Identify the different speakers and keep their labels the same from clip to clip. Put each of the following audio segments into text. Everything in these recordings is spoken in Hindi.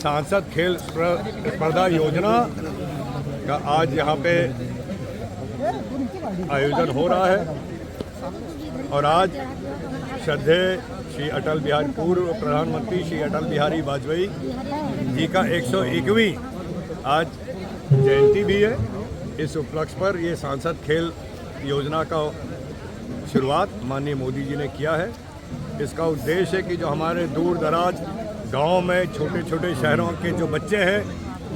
Speaker 1: सांसद खेल स्पर्धा योजना का आज यहाँ पे आयोजन हो रहा है और आज श्रद्धेय श्री अटल बिहारी पूर्व प्रधानमंत्री श्री अटल बिहारी वाजपेयी जी का 101वीं आज जयंती भी है। इस उपलक्ष्य पर ये सांसद खेल योजना का शुरुआत माननीय मोदी जी ने किया है। इसका उद्देश्य है कि जो हमारे दूर दराज गाँव में छोटे छोटे शहरों के जो बच्चे हैं,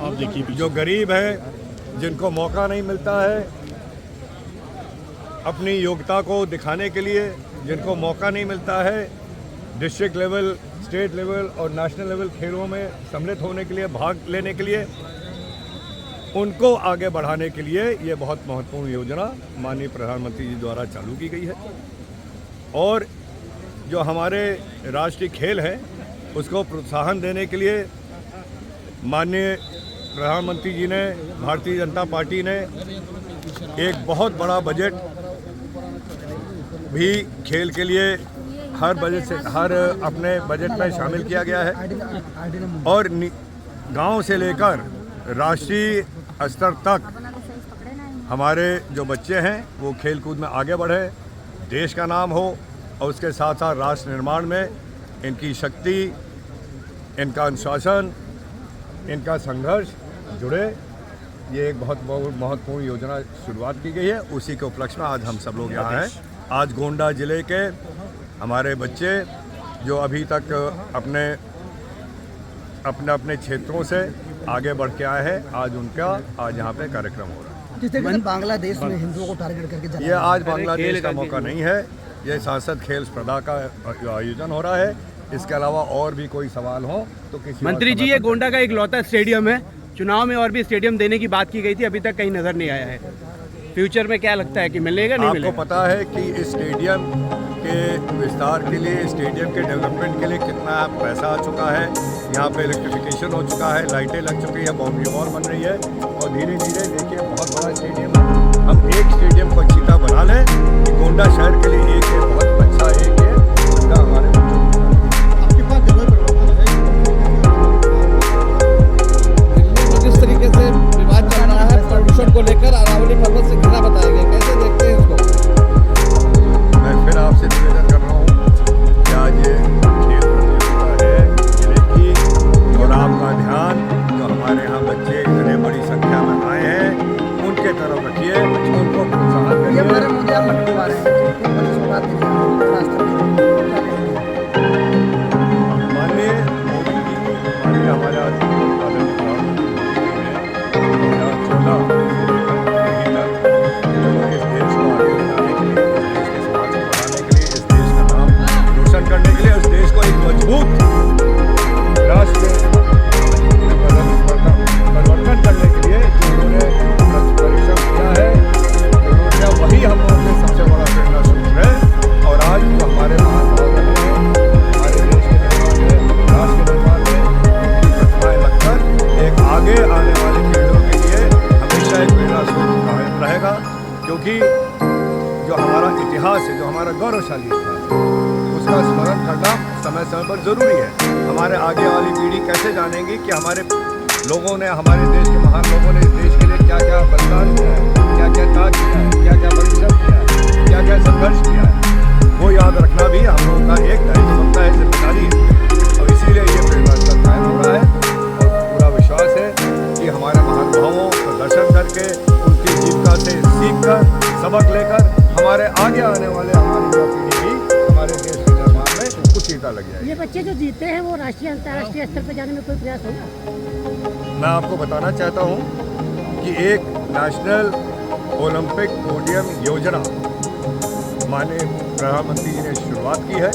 Speaker 1: आप देखिए जो गरीब हैं, जिनको मौका नहीं मिलता है अपनी योग्यता को दिखाने के लिए, जिनको मौका नहीं मिलता है डिस्ट्रिक्ट लेवल, स्टेट लेवल और नेशनल लेवल खेलों में सम्मिलित होने के लिए, भाग लेने के लिए, उनको आगे बढ़ाने के लिए ये बहुत महत्वपूर्ण योजना माननीय प्रधानमंत्री जी द्वारा चालू की गई है। और जो हमारे राष्ट्रीय खेल हैं उसको प्रोत्साहन देने के लिए माननीय प्रधानमंत्री जी ने, भारतीय जनता पार्टी ने एक बहुत बड़ा बजट भी खेल के लिए हर बजट से हर अपने बजट में शामिल किया गया है और गांव से लेकर राष्ट्रीय स्तर तक हमारे जो बच्चे हैं वो खेल कूद में आगे बढ़े, देश का नाम हो और उसके साथ साथ राष्ट्र निर्माण में इनकी शक्ति, इनका अनुशासन, इनका संघर्ष जुड़े। ये एक बहुत महत्वपूर्ण योजना शुरुआत की गई है। उसी के उपलक्ष्य में आज हम सब लोग यहाँ हैं। आज गोंडा जिले के हमारे बच्चे जो अभी तक अपने अपने क्षेत्रों से आगे बढ़ के आए हैं, आज उनका आज यहाँ पे कार्यक्रम हो रहा है।
Speaker 2: जिस तरीके से बांग्लादेश में हिंदुओं को टारगेट करके
Speaker 1: ये आज बांग्लादेश का मौका नहीं है, ये सांसद खेल स्पर्धा का आयोजन हो रहा है। इसके अलावा और भी कोई सवाल हो तो किसी
Speaker 3: मंत्री जी, ये गोंडा का एक लौता स्टेडियम है, चुनाव में और भी स्टेडियम देने की बात की गई थी, अभी तक कहीं नजर नहीं आया है। फ्यूचर में क्या लगता है कि मिलेगा नहीं मिलेगा?
Speaker 1: आपको पता है कि इस स्टेडियम के विस्तार के लिए, स्टेडियम के डेवलपमेंट के लिए कितना पैसा आ चुका है। यहाँ पे इलेक्ट्रिफिकेशन हो चुका है, लाइटें लग चुकी है, बाउंड्री वॉल बन रही है और धीरे धीरे देखिए बहुत बड़ा स्टेडियम है। हम एक स्टेडियम को अच्छी तरह बना लें कि गोंडा शहर के लिए एक है, बहुत अच्छा एक है, उसका हमारे
Speaker 2: जिस तरीके से विवाद चल रहा है प्रदूषण को लेकर, अरावली पर्वत से घिरा बताया गया, कैसे देखते हैं इसको?
Speaker 1: मैं फिर आपसे निवेदन कर रहा हूँ कि आज ये खेल प्रतियोगिता है जिले की और आपका ध्यान जो हमारे यहाँ बच्चे इतने बड़ी संख्या में आए हैं उनके तरफ रखिए, उनको प्रोत्साहन करिए। माननीय मोदी जी, माननीय हमारे आज करने के लिए, इस देश को एक मजबूत राष्ट्र परिवर्तन करने के लिए जो उन्होंने परिश्रम किया है, उन्होंने वही हम लोगों के सबसे बड़ा प्रेरणा स्रोत है। और आज जो हमारे महान हैं, हमारे देश के निर्माण में, राष्ट्र के निर्माण में उनकी प्रतिभाएं लगकर एक आगे आने वाली पीढ़ियों के लिए हमेशा एक प्रेरणा स्रोत कायम रहेगा। क्योंकि जो हमारा इतिहास है, जो हमारा गौरवशाली इतिहास है, उसका स्मरण करना समय समय पर जरूरी है। हमारे आगे वाली पीढ़ी कैसे जानेगी कि हमारे लोगों ने, हमारे देश के महान लोगों ने इस देश के लिए क्या क्या बलिदान किया है, क्या क्या त्याग किया है, क्या क्या परिश्रम किया है, क्या क्या संघर्ष किया है, वो याद रखना भी हम लोगों का एक दायित्व बनता है, जिम्मेदारी है। और इसीलिए ये प्रेरणा का कायम हो रहा है और पूरा विश्वास है कि हमारे महानुभावों का दर्शन करके, उनकी जीविका से सीख कर, सबक लेकर हमारे आगे आने वाले हमारी युवा पीढ़ी भी हमारे देश के निर्माण में कुछ सीधा लग जाएगी।
Speaker 4: ये बच्चे जो जीते हैं वो राष्ट्रीय अंतर्राष्ट्रीय स्तर पर जाने में कोई प्रयास होगा?
Speaker 1: मैं आपको बताना चाहता हूँ कि एक नेशनल ओलंपिक पोडियम योजना माननीय प्रधानमंत्री जी ने शुरुआत की है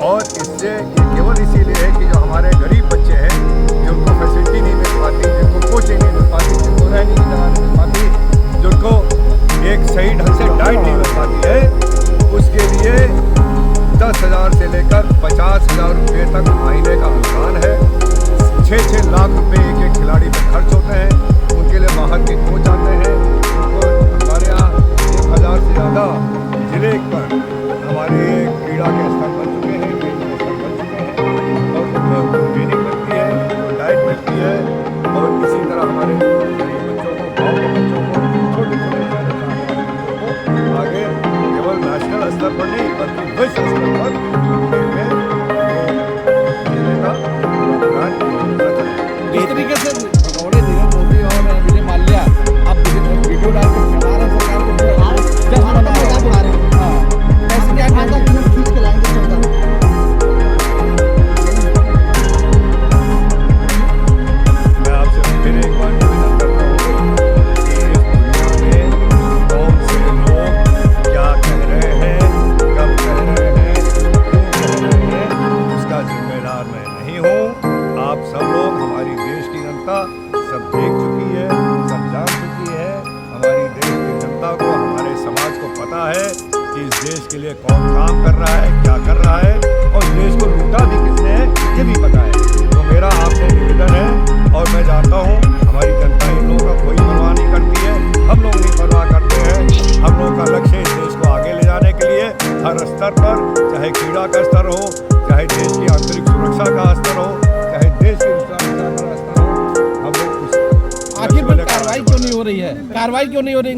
Speaker 1: और इससे ये केवल इसीलिए है कि जो हमारे गरीब बच्चे हैं, जिनको फैसिलिटी नहीं मिल पाती, जिनको कोचिंग नहीं मिल पाती, जिनको रहने की जगह नहीं मिल पाती, जिनको एक सही ढंग से डाइट नहीं मिल पाती है, उसके लिए 10,000 से लेकर 50,000 रुपये तक महीने का अनुदान है। 6-6 लाख रुपए एक खिलाड़ी पे खर्च होते हैं। उनके लिए बाहर के कोच आते हैं। उनको हमारे यहाँ 1,000 से ज़्यादा जिले पर हमारे क्रीड़ा के स्थल बन चुके हैं, ट्रेनिंग के स्थल बन चुके हैं और उनको ट्रेनिंग लगती है, डाइट मिलती है और इसी तरह हमारे गरीब बच्चों को, गाँव के बच्चों को, छोटे छोटे शहरों में आने वाले बच्चों को आगे केवल नेशनल स्तर पर नहीं बल्कि विश्व स्तर पर खेल में खेलने का प्लान किया जाए।
Speaker 2: इस तरीके से भगौड़े नीरव मोदी और विजय माल्या अब वीडियो डाल कर चढ़ा रहे हैं सरकार को, जस्ट बना रहे हैं। हाँ, कैसे क्या कहता है कि खींच के लाएंगे 14
Speaker 1: मैं आपसे फिर एक बार निवेदन करता हूँ कि इस दुनिया में कौन से लोग क्या कह रहे हैं, कब कह रहे हैं, क्यों कह रहे हैं, उसका जिम्मेदार मैं नहीं हूँ। आप सब लोग, हमारी देश की जनता सब देख चुकी है, सब जान चुकी है। हमारी देश की जनता को, हमारे समाज को पता है कि इस देश के लिए कौन काम कर रहा है, क्या कर रहा है और देश को लूटा भी किसने है ये भी पता है। तो मेरा आपसे निवेदन है और मैं जानता हूँ हमारी जनता इन लोगों का कोई परवाह नहीं करती है, हम लोग नहीं परवाह करते हैं। हम लोग का लक्ष्य इस देश को आगे ले जाने के लिए हर स्तर पर, चाहे क्रीड़ा का स्तर हो, चाहे देश की आंतरिक सुरक्षा का स्तर हो, चाहे देश की सुरक्षा का स्तर हो, हम लोग
Speaker 2: आखिर में कार्रवाई क्यों नहीं हो रही है? कार्रवाई क्यों नहीं हो रही?